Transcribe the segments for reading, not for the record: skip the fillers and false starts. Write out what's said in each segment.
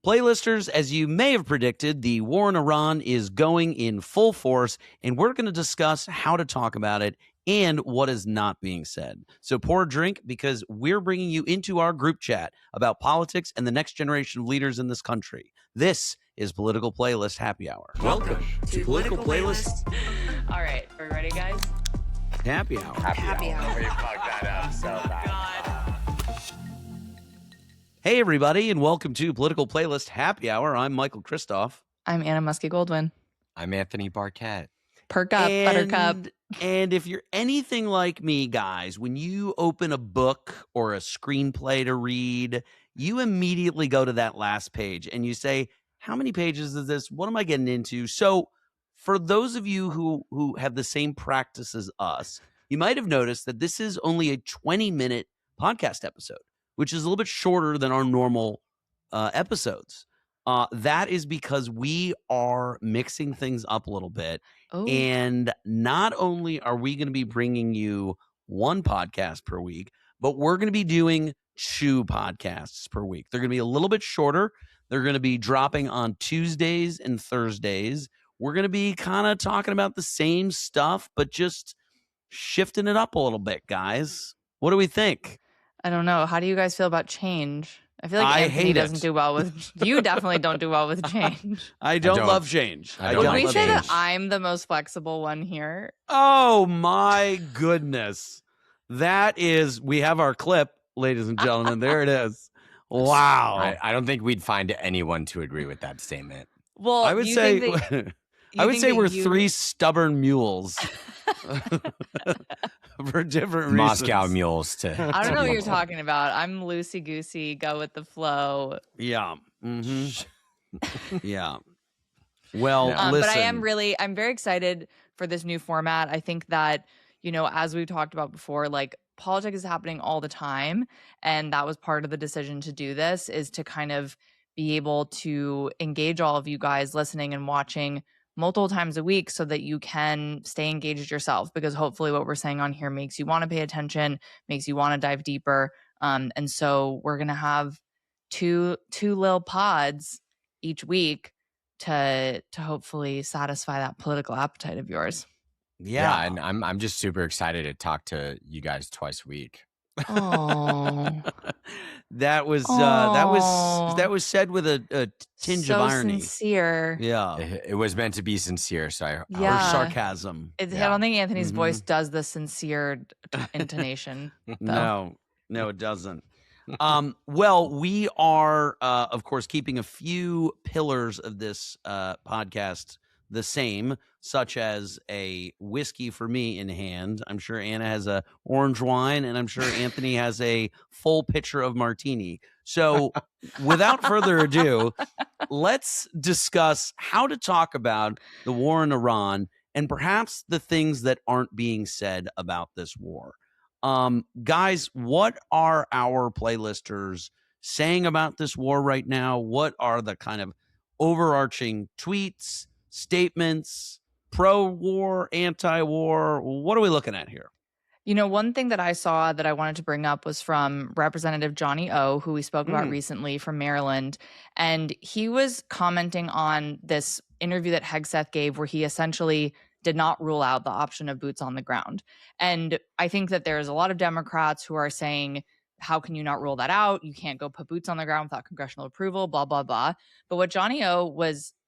Playlisters, as you may have predicted, the war in Iran is going in full force, and we're going to discuss how to talk about it and what is not being said. So pour a drink because we're bringing you into our group chat about politics and the next generation of leaders in this country. This is Political Playlist Happy Hour. Welcome to Political Playlist. All right, are we ready, guys? Happy Hour. Happy hour. We fucked that up so bad. Hey, everybody, and welcome to Political Playlist Happy Hour. I'm Michael Kristoff. I'm Anna Muskie Goldwyn. I'm Anthony Barquette. Perk up, Buttercup. And if you're anything like me, guys, when you open a book or a screenplay to read, you immediately go to that last page and you say, how many pages is this? What am I getting into? So for those of you who have the same practice as us, you might have noticed that this is only a 20-minute podcast episode, which is a little bit shorter than our normal episodes. That is because we are mixing things up a little bit. Oh. And not only are we going to be bringing you one podcast per week, but we're going to be doing 2 podcasts per week. They're going to be a little bit shorter. They're going to be dropping on Tuesdays and Thursdays. We're going to be kind of talking about the same stuff, but just shifting it up a little bit, guys. What do we think? I don't know. How do you guys feel about change? I feel like I Anthony hate doesn't it. do well with. You definitely don't do well with change. I don't don't. love change. I I don't Would don't we love say change. that I'm the most flexible one here? Oh my goodness. That is, we have our clip, ladies and gentlemen. There it is. Wow. I don't think we'd find anyone to agree with that statement. Well, I would you say think that- I you would think say that we're you- 3 stubborn mules for different reasons. Moscow mules to. I don't know what you're people. talking about. I'm loosey goosey, go with the flow. Yeah. hmm Yeah. Well, Yeah. listen. But I'm very excited for this new format. I think that, as we've talked about before, like politics is happening all the time. And that was part of the decision to do this, is to kind of be able to engage all of you guys listening and watching multiple times a week so that you can stay engaged yourself, because hopefully what we're saying on here makes you want to pay attention, makes you want to dive deeper. And so we're going to have two little pods each week to hopefully satisfy that political appetite of yours. yeah. And I'm just super excited to talk to you guys twice a week. Oh, that was Aw. that was said with a tinge so of irony. sincere. Yeah. It was meant to be sincere, so Or Yeah. sarcasm. I Yeah. don't think Anthony's Mhm. voice does the sincere intonation. No, it doesn't. Well, we are, of course, keeping a few pillars of this podcast the same, such as a whiskey for me in hand. I'm sure Anna has a orange wine, and I'm sure Anthony has a full pitcher of martini. So without further ado, let's discuss how to talk about the war in Iran and perhaps the things that aren't being said about this war. Guys, what are our playlisters saying about this war right now? What are the kind of overarching tweets, statements, pro-war, anti-war? What are we looking at here? One thing that I saw that I wanted to bring up was from Representative Johnny O, who we spoke about recently from Maryland. And he was commenting on this interview that Hegseth gave, where he essentially did not rule out the option of boots on the ground. And I think that there's a lot of Democrats who are saying, how can you not rule that out? You can't go put boots on the ground without congressional approval, blah, blah, blah. But what Johnny O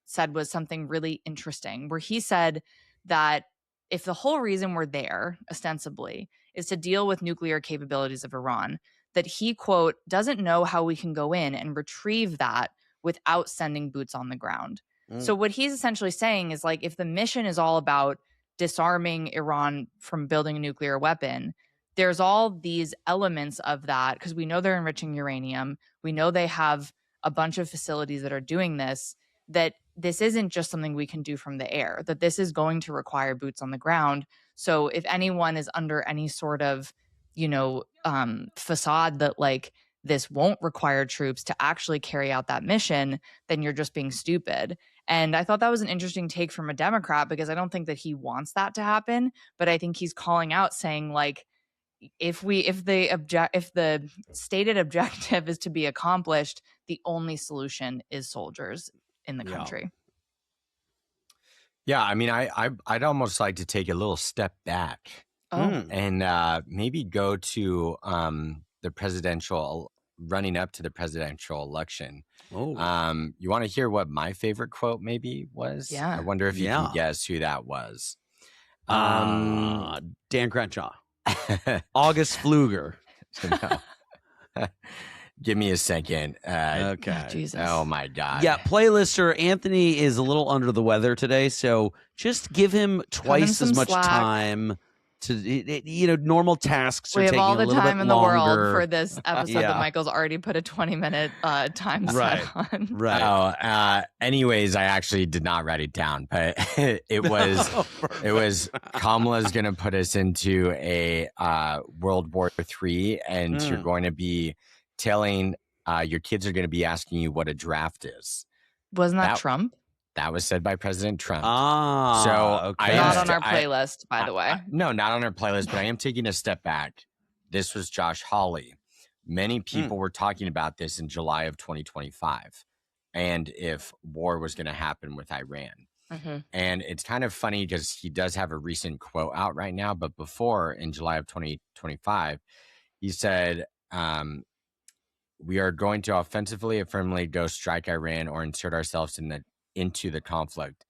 said was something really interesting, where he said that if the whole reason we're there, ostensibly, is to deal with nuclear capabilities of Iran, that he, quote, doesn't know how we can go in and retrieve that without sending boots on the ground. So what he's essentially saying is, like, if the mission is all about disarming Iran from building a nuclear weapon, there's all these elements of that, because we know they're enriching uranium. We know they have a bunch of facilities that are doing this, that this isn't just something we can do from the air, that this is going to require boots on the ground. So if anyone is under any sort of, facade that, like, this won't require troops to actually carry out that mission, then you're just being stupid. And I thought that was an interesting take from a Democrat, because I don't think that he wants that to happen. But I think he's calling out, saying, like, if the stated objective is to be accomplished, the only solution is soldiers in the Yeah. country. Yeah, I mean, I'd almost like to take a little step back Oh, and maybe go to the running up to the presidential election. Oh, You want to hear what my favorite quote maybe was? I yeah. wonder if you can Yeah. guess who that was. Um, Dan Crenshaw, August Pfluger. no. Give me a second. Okay. Jesus. Oh my God. Yeah, playlister Anthony is a little under the weather today, so just give him twice some as much slack. time to normal tasks are We have taking all a the little time bit in the world longer. for this episode Yeah. that Michael's already put a 20-minute time Right. set on. Right. Oh, anyways, I actually did not write it down, but it was Kamala's going to put us into a World War III, and you're going to be telling your kids are going to be asking you what a draft is. Wasn't that Trump? That was said by President Trump. So I Not am on our playlist, by the way. No, not on our playlist, but I am taking a step back. This was Josh Hawley. Many people were talking about this in July of 2025 and if war was going to happen with Iran. Mm-hmm. And it's kind of funny because he does have a recent quote out right now, but before, in July of 2025, he said, we are going to offensively and firmly go strike Iran or insert ourselves into the conflict.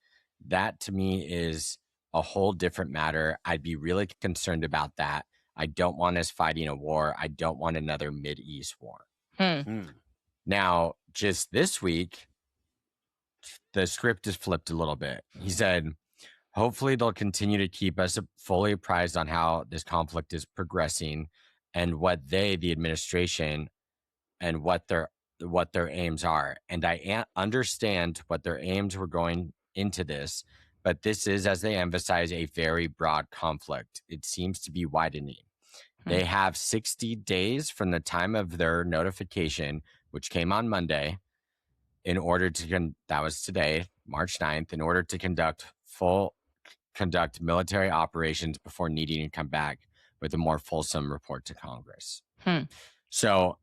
That to me is a whole different matter. I'd be really concerned about that. I don't want us fighting a war. I don't want another Mideast war. Now, just this week, the script is flipped a little bit. He said, hopefully they'll continue to keep us fully apprised on how this conflict is progressing and what the administration, and what their aims are. And I understand what their aims were going into this, but this is, as they emphasize, a very broad conflict. It seems to be widening. They have 60 days from the time of their notification, which came on Monday, in order to that was today, March 9th, in order to conduct military operations before needing to come back with a more fulsome report to Congress. So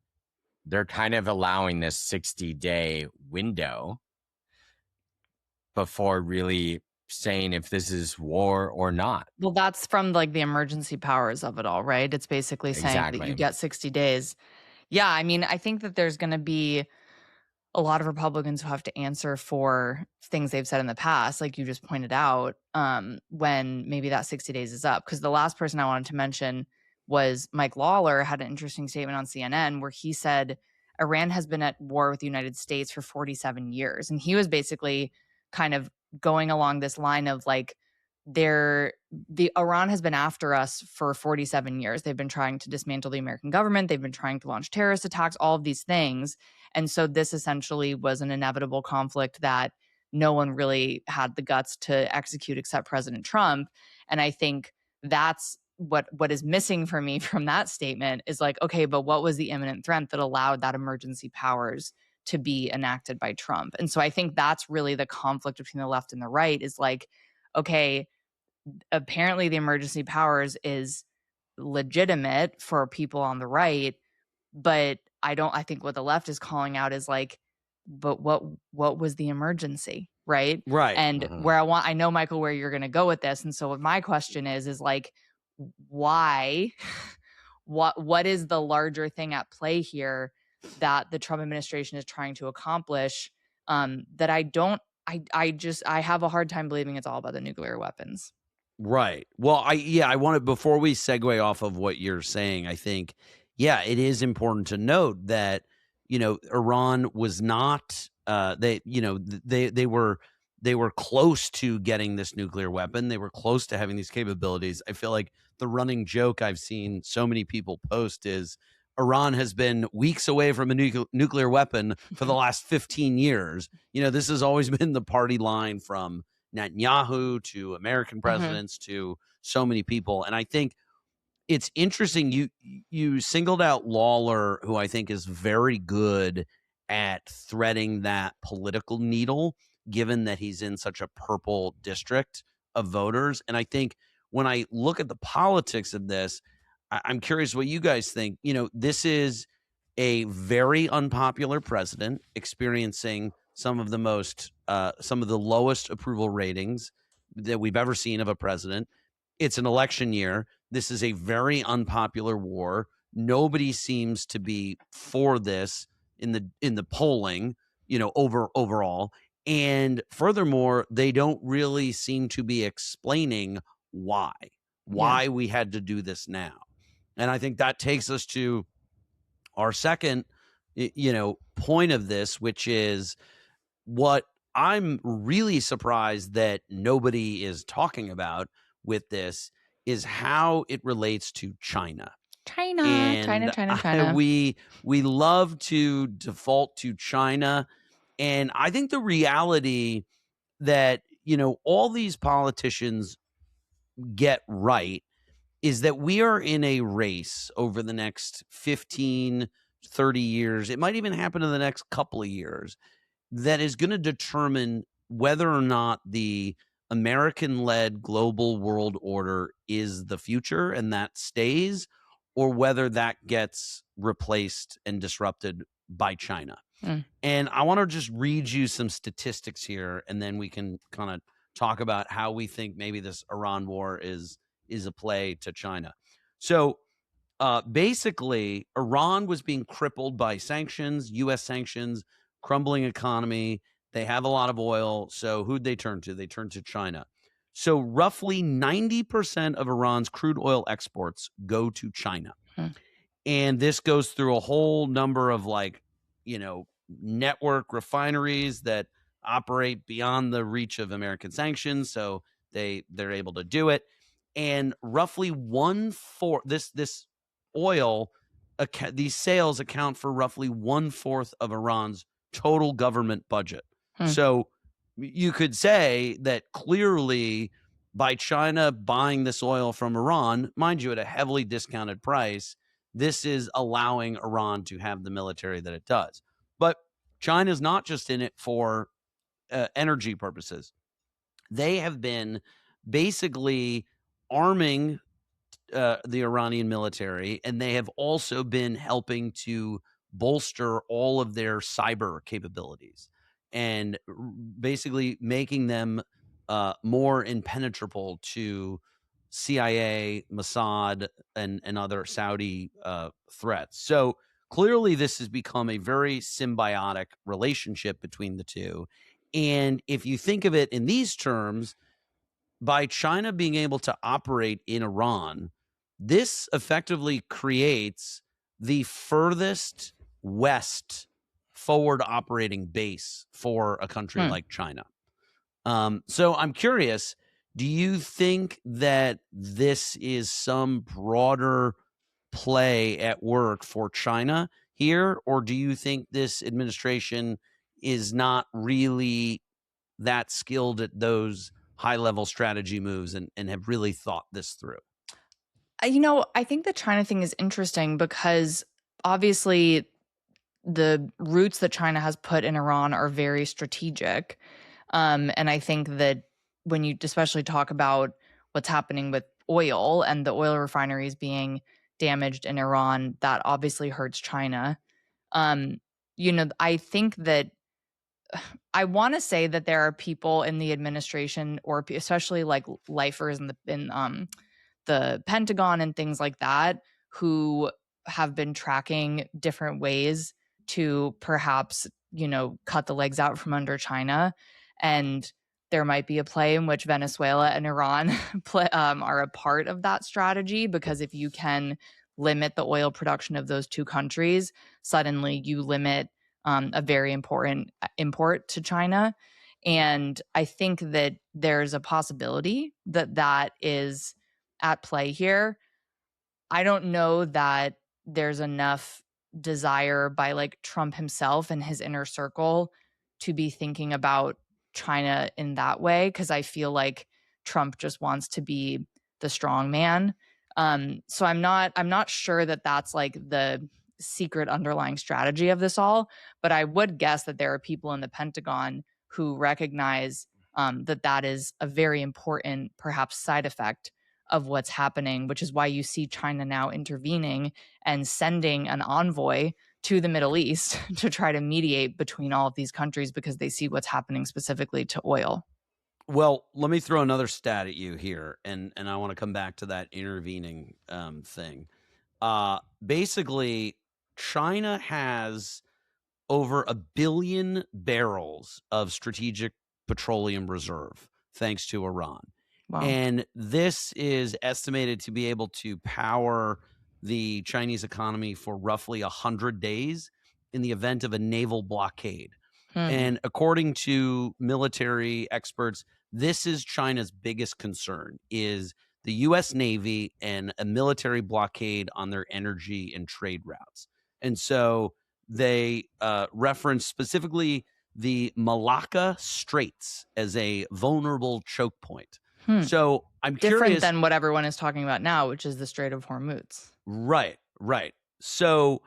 they're kind of allowing this 60-day window before really saying if this is war or not. Well, that's from like the emergency powers of it all, right? It's basically saying that Exactly. you get 60 days. Yeah, I mean, I think that there's going to be a lot of Republicans who have to answer for things they've said in the past, like you just pointed out, when maybe that 60 days is up. Because the last person I wanted to mention was Mike Lawler had an interesting statement on CNN where he said Iran has been at war with the United States for 47 years. And he was basically kind of going along this line of like, the Iran has been after us for 47 years. They've been trying to dismantle the American government. They've been trying to launch terrorist attacks, all of these things. And so this essentially was an inevitable conflict that no one really had the guts to execute except President Trump. And I think that's what is missing for me from that statement is like, okay, but what was the imminent threat that allowed that emergency powers to be enacted by Trump? And so I think that's really the conflict between the left and the right is like, okay, apparently the emergency powers is legitimate for people on the right, but I think what the left is calling out is like, but what was the emergency, right? Right. And where I know, Michael, where you're going to go with this. And so what my question is like, why, what is the larger thing at play here that the Trump administration is trying to accomplish, that I have a hard time believing it's all about the nuclear weapons. Right. Well, I wanted, before we segue off of what you're saying, I think, yeah, it is important to note that, Iran was not, they were close to getting this nuclear weapon. They were close to having these capabilities. I feel like the running joke I've seen so many people post is Iran has been weeks away from a nuclear weapon for the last 15 years. This has always been the party line from Netanyahu to American presidents to so many people. And I think it's interesting. You singled out Lawler, who I think is very good at threading that political needle, given that he's in such a purple district of voters. And I think when I look at the politics of this, I'm curious what you guys think. This is a very unpopular president experiencing some of the lowest approval ratings that we've ever seen of a president. It's an election year. This is a very unpopular war. Nobody seems to be for this in the polling, overall. And furthermore, they don't really seem to be explaining why we had to do this now. And I think that takes us to our second, point of this, which is what I'm really surprised that nobody is talking about with this is how it relates to China. China. We love to default to China. And I think the reality that, all these politicians get right is that we are in a race over the next 15, 30 years. It might even happen in the next couple of years that is going to determine whether or not the American-led global world order is the future and that stays, or whether that gets replaced and disrupted by China. And I want to just read you some statistics here, and then we can kind of talk about how we think maybe this Iran war is a play to China. So basically, Iran was being crippled by sanctions, U.S. sanctions, crumbling economy. They have a lot of oil. So who'd they turn to? They turned to China. So roughly 90% of Iran's crude oil exports go to China. And this goes through a whole number of network refineries that operate beyond the reach of American sanctions. So they're able to do it. And roughly 1/4, this oil, these sales account for roughly 1/4 of Iran's total government budget. So you could say that clearly by China buying this oil from Iran, mind you, at a heavily discounted price, this is allowing Iran to have the military that it does. But China's not just in it for energy purposes. They have been basically arming the Iranian military, and they have also been helping to bolster all of their cyber capabilities and basically making them more impenetrable to CIA, Mossad, and other Saudi threats. So clearly this has become a very symbiotic relationship between the two. And if you think of it in these terms, by China being able to operate in Iran, this effectively creates the furthest west forward operating base for a country like China. So I'm curious, do you think that this is some broader play at work for China here, or do you think this administration is not really that skilled at those high-level strategy moves and have really thought this through? I think the China thing is interesting because obviously the roots that China has put in Iran are very strategic. And I think that when you especially talk about what's happening with oil and the oil refineries being damaged in Iran, that obviously hurts China. I think that I want to say that there are people in the administration, or especially like lifers in the Pentagon and things like that, who have been tracking different ways to perhaps, cut the legs out from under China. And there might be a play in which Venezuela and Iran are a part of that strategy, because if you can limit the oil production of those two countries, suddenly you limit a very important import to China. And I think that there's a possibility that is at play here. I don't know that there's enough desire by like Trump himself and his inner circle to be thinking about China in that way, because I feel like Trump just wants to be the strong man. So I'm not sure that that's like the secret underlying strategy of this all, but I would guess that there are people in the Pentagon who recognize that is a very important, perhaps, side effect of what's happening, which is why you see China now intervening and sending an envoy to the Middle East to try to mediate between all of these countries because they see what's happening specifically to oil. Well, let me throw another stat at you here, and I want to come back to that intervening thing. Basically, China has over 1 billion barrels of strategic petroleum reserve, thanks to Iran. Wow. And this is estimated to be able to power the Chinese economy for roughly 100 days in the event of a naval blockade. And according to military experts, this is China's biggest concern, is the U.S. Navy and a military blockade on their energy and trade routes. And so they reference specifically the Malacca Straits as a vulnerable choke point. So I'm different curious. than what everyone is talking about now, which is the Strait of Hormuz. Right. So,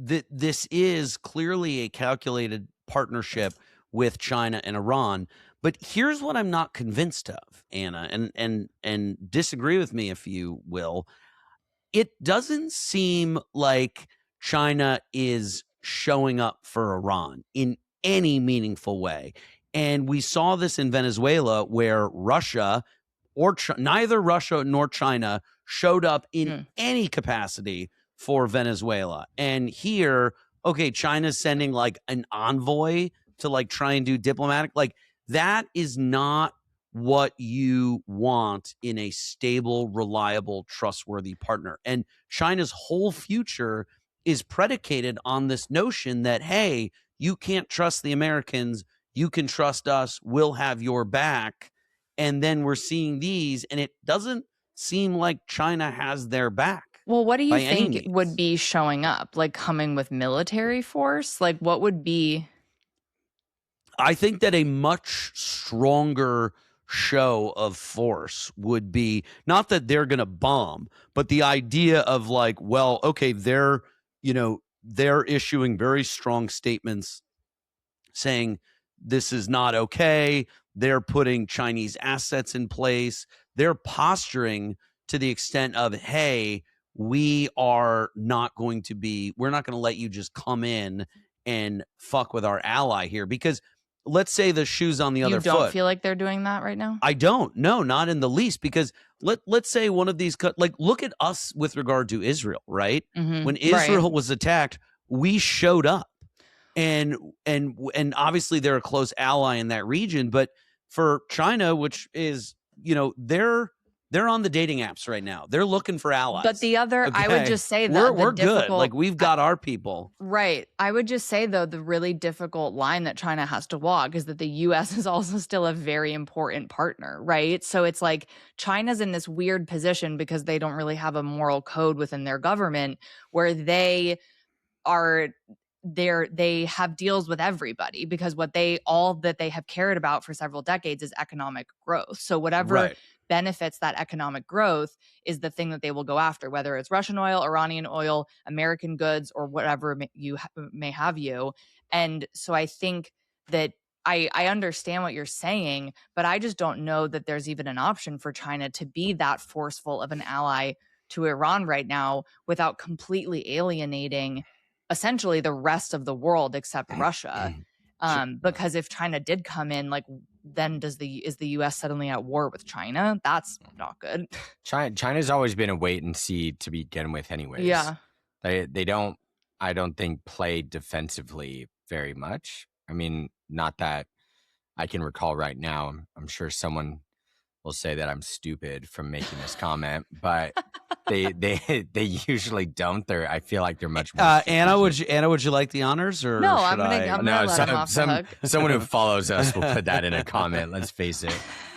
this is clearly a calculated partnership with China and Iran. But here's what I'm not convinced of, Anna, and disagree with me if you will. It doesn't seem like China is showing up for Iran in any meaningful way. And we saw this in Venezuela, where Russia or neither Russia nor China showed up in any capacity for Venezuela. And here, okay, China's sending like an envoy to like try and do diplomatic, like that is not what you want in a stable, reliable, trustworthy partner. And China's whole future is predicated on this notion that, hey, you can't trust the Americans, you can trust us, we'll have your back. And then we're seeing these, and it doesn't seem like China has their back. Well, what do you think would be showing up? Like coming with military force? Like what would be? I think that a much stronger show of force would be, not that they're going to bomb, but the idea of like, well, okay, they're issuing very strong statements saying this is not okay. They're putting Chinese assets in place. They're posturing to the extent of, hey, we're not going to let you just come in and fuck with our ally here. Because let's say the shoe's on the other foot. You don't feel like they're doing that right now? I don't. No, not in the least. Because let's say one of these, like, look at us with regard to Israel, right? When Israel was attacked, we showed up. And obviously they're a close ally in that region. But for China, which is, they're on the dating apps right now. They're looking for allies. But the other, okay. I would just say that we're good. Like we've got our people. Right. I would just say, though, the really difficult line that China has to walk is that the U.S. is also still a very important partner, right? So it's like China's in this weird position because they don't really have a moral code within their government where they have deals with everybody, because all that they have cared about for several decades is economic growth. So whatever benefits that economic growth is the thing that they will go after, whether it's Russian oil, Iranian oil, American goods, or whatever may have you. And so I think that I understand what you're saying, but I just don't know that there's even an option for China to be that forceful of an ally to Iran right now without completely alienating essentially the rest of the world except Russia. Because if China did come in, like, then is the U.S. suddenly at war with China? That's not good. China's always been a wait and see to begin with anyways. Yeah. They don't, I don't think, play defensively very much. I mean, not that I can recall right now. I'm sure someone will say that I'm stupid from making this comment, but they usually don't. I feel like they're much more. Anna, would you like the honors, or no? I'm gonna let him off the hook. Someone who follows us will put that in a comment. Let's face it.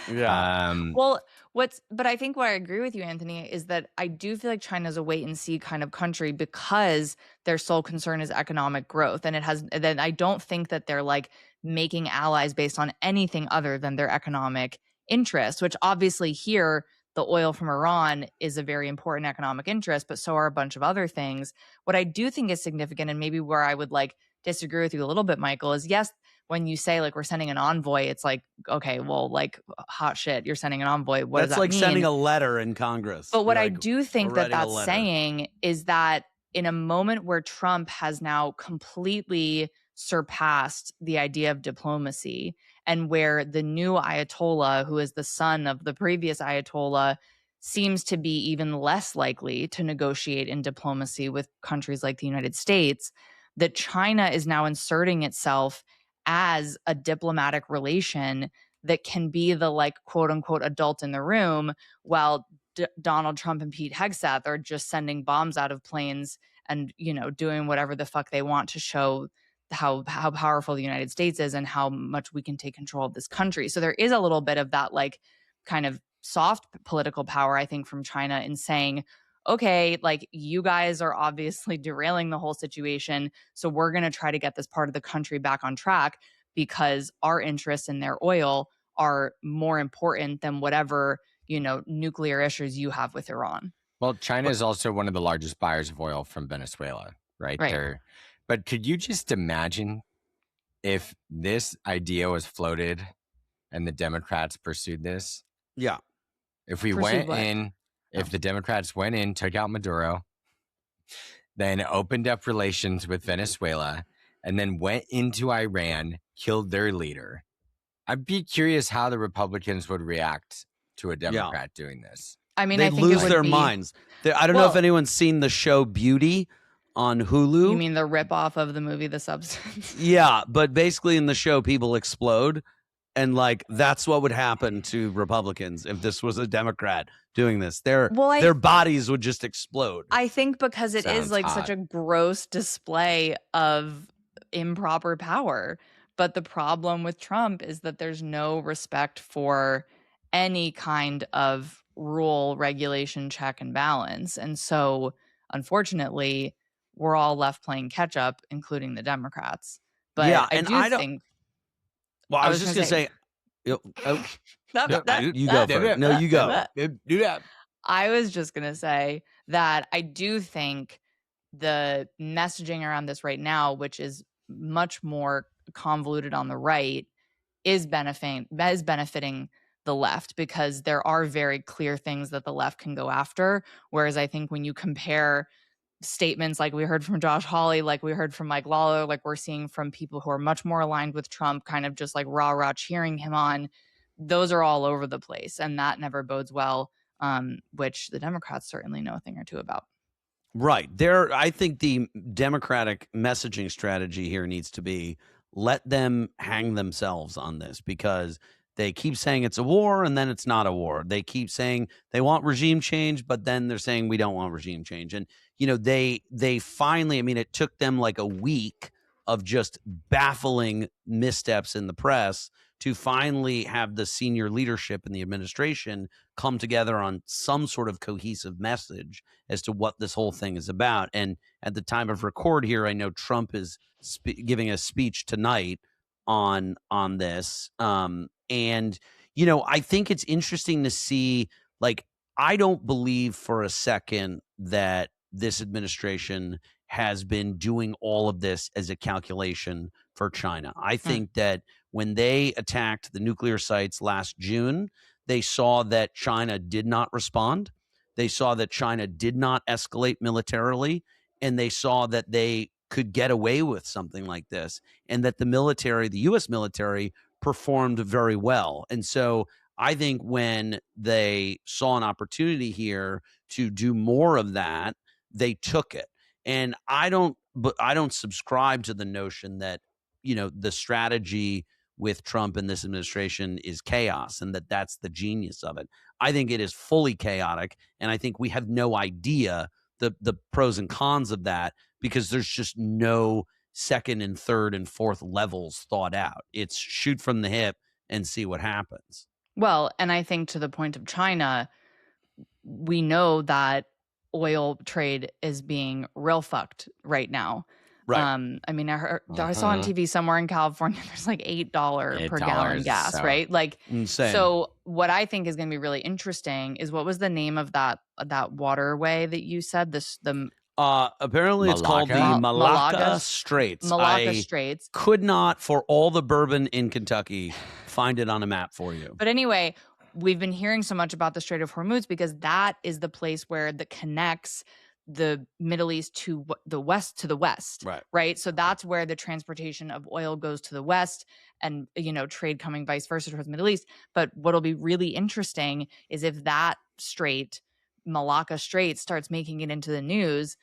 Yeah. But I think what I agree with you, Anthony, is that I do feel like China's a wait and see kind of country because their sole concern is economic growth, and then I don't think that they're like making allies based on anything other than their economic interest, which obviously here the oil from Iran is a very important economic interest, but so are a bunch of other things. What I do think is significant, and maybe where I would like disagree with you a little bit, Michael, is yes, when you say like we're sending an envoy, it's like, okay, well, like hot shit, you're sending an envoy. What does that mean? That's like sending a letter in Congress. But what I do think that that's saying is that in a moment where Trump has now completely surpassed the idea of diplomacy, and where the new Ayatollah, who is the son of the previous Ayatollah, seems to be even less likely to negotiate in diplomacy with countries like the United States, that China is now inserting itself as a diplomatic relation that can be the, like, quote unquote adult in the room, while Donald Trump and Pete Hegseth are just sending bombs out of planes and, you know, doing whatever the fuck they want to show how powerful the United States is and how much we can take control of this country. So there is a little bit of that, like, kind of soft political power, I think, from China in saying, okay, like, you guys are obviously derailing the whole situation, so we're going to try to get this part of the country back on track because our interests in their oil are more important than whatever, you know, nuclear issues you have with Iran. Well, China is also one of the largest buyers of oil from Venezuela, right? There. But could you just imagine if this idea was floated and the Democrats pursued this? Yeah. If we Pursued went what? in, if the Democrats went in, took out Maduro, then opened up relations with Venezuela, and then went into Iran, killed their leader, I'd be curious how the Republicans would react to a Democrat doing this. I mean, They I think lose it would their be, minds. I don't know if Well- anyone's seen the show Beauty on Hulu. You mean the ripoff of the movie The Substance? Yeah, but basically in the show, people explode. And like, that's what would happen to Republicans if this was a Democrat doing this. Their bodies would just explode. I think because it is Sounds like hot. such a gross display of improper power. But the problem with Trump is that there's no respect for any kind of rule, regulation, check, and balance. And so, unfortunately, we're all left playing catch up, including the Democrats. But Yeah, I and do I don't- think Well, I was just gonna going to say, you go first. No, you go. Do that. I was just going to say that I do think the messaging around this right now, which is much more convoluted on the right, is benefiting the left, because there are very clear things that the left can go after. Whereas I think when you compare statements like we heard from Josh Hawley, like we heard from Mike Lawler, like we're seeing from people who are much more aligned with Trump, kind of just like rah-rah cheering him on, those are all over the place. And that never bodes well, which the Democrats certainly know a thing or two about. Right. I think the Democratic messaging strategy here needs to be let them hang themselves on this, because they keep saying it's a war and then it's not a war. They keep saying they want regime change, but then they're saying we don't want regime change. And, you know, they finally, I mean, it took them like a week of just baffling missteps in the press to finally have the senior leadership in the administration come together on some sort of cohesive message as to what this whole thing is about. And at the time of record here, I know Trump is giving a speech tonight on this. And, you know, I think it's interesting to see, like, I don't believe for a second that this administration has been doing all of this as a calculation for China. I think that when they attacked the nuclear sites last June, they saw that China did not respond. They saw that China did not escalate militarily, and they saw that they could get away with something like this, and that the military, the U.S. military, performed very well. And so I think when they saw an opportunity here to do more of that, they took it. And I don't subscribe to the notion that, you know, the strategy with Trump and this administration is chaos and that that's the genius of it. I think it is fully chaotic, and I think we have no idea the pros and cons of that, because there's just no second and third and fourth levels thought out. It's shoot from the hip and see what happens. Well, and I think to the point of China, we know that oil trade is being real fucked right now. Right. I mean, I saw on TV somewhere in California, there's like $8 per gallon gas, so right? Like, Insane. so what I think is going to be really interesting is, what was the name of that waterway that you said? Apparently it's called the Malacca Straits. Malacca Straits. Could not, for all the bourbon in Kentucky, find it on a map for you. But anyway, we've been hearing so much about the Strait of Hormuz because that is the place that connects the Middle East to the west, right? So that's where the transportation of oil goes to the west, and trade coming vice versa towards the Middle East. But what'll be really interesting is if that strait, Malacca Strait, starts making it into the news.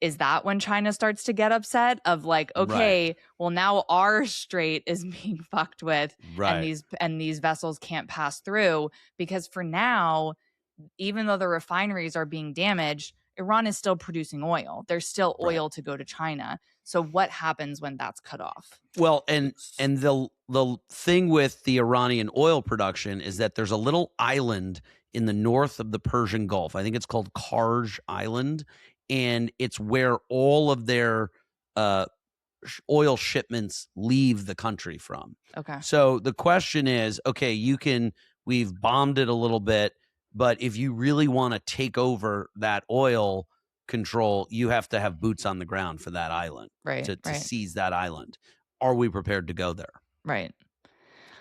Is that when China starts to get upset of like, okay, well, now our strait is being fucked with, and these vessels can't pass through? Because for now, even though the refineries are being damaged, Iran is still producing oil. There's still oil to go to China. So what happens when that's cut off? Well, and the thing with the Iranian oil production is that there's a little island in the north of the Persian Gulf. I think it's called Karj Island. And it's where all of their oil shipments leave the country from. Okay. So the question is, okay, we've bombed it a little bit, but if you really want to take over that oil control, you have to have boots on the ground for that island, to seize that island. Are we prepared to go there? Right.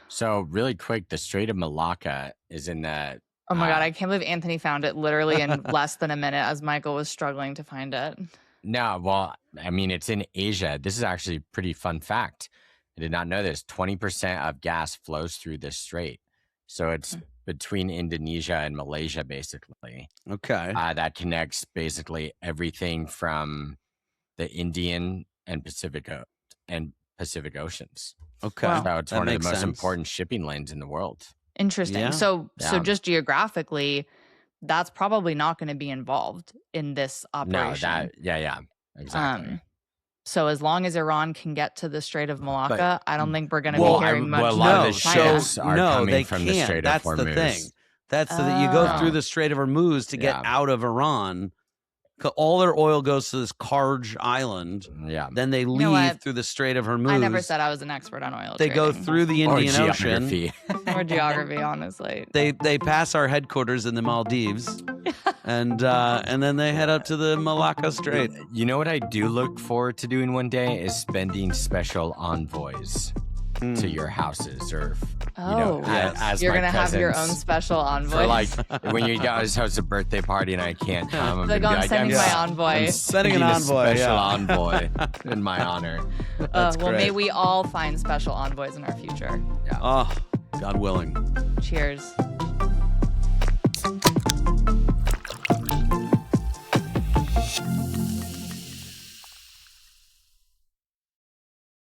So really quick, the Strait of Malacca is in the... Oh my God, I can't believe Anthony found it literally in less than a minute as Michael was struggling to find it. No, well, I mean, it's in Asia. This is actually a pretty fun fact. I did not know this. 20% of gas flows through this strait. So it's between Indonesia and Malaysia, basically. Okay. That connects basically everything from the Indian and Pacific Oceans. Okay. Wow. So it's one of the most sense. important shipping lanes in the world. Interesting. Yeah. So Yeah. just geographically, that's probably not going to be involved in this operation. No, yeah, exactly. So as long as Iran can get to the Strait of Malacca, I don't think we're going to Well, be hearing much a lot of about the China. ships are coming from the Strait of That's Hormuz. the thing. That's you go through Oh. the Strait of Hormuz to get Yeah. out of Iran. All their oil goes to this Karj Island. Yeah. Then they know leave what? through the Strait of Hormuz. I never said I was an expert on oil They go trading. through the Or Indian Ocean. geography. or geography, honestly. They pass our headquarters in the Maldives, and then they head up to the Malacca Strait. You know what I do look forward to doing one day is spending special envoys to your houses, or Oh, as you're my gonna have your own presents. special envoy. For like when you guys host a birthday party and I can't come, I'm Like, gonna be I'm like, sending my yeah. envoy. I'm Sending an a envoy, special yeah. envoy in my honor. That's well, may great. we all find special envoys in our future. Oh, God willing. Cheers.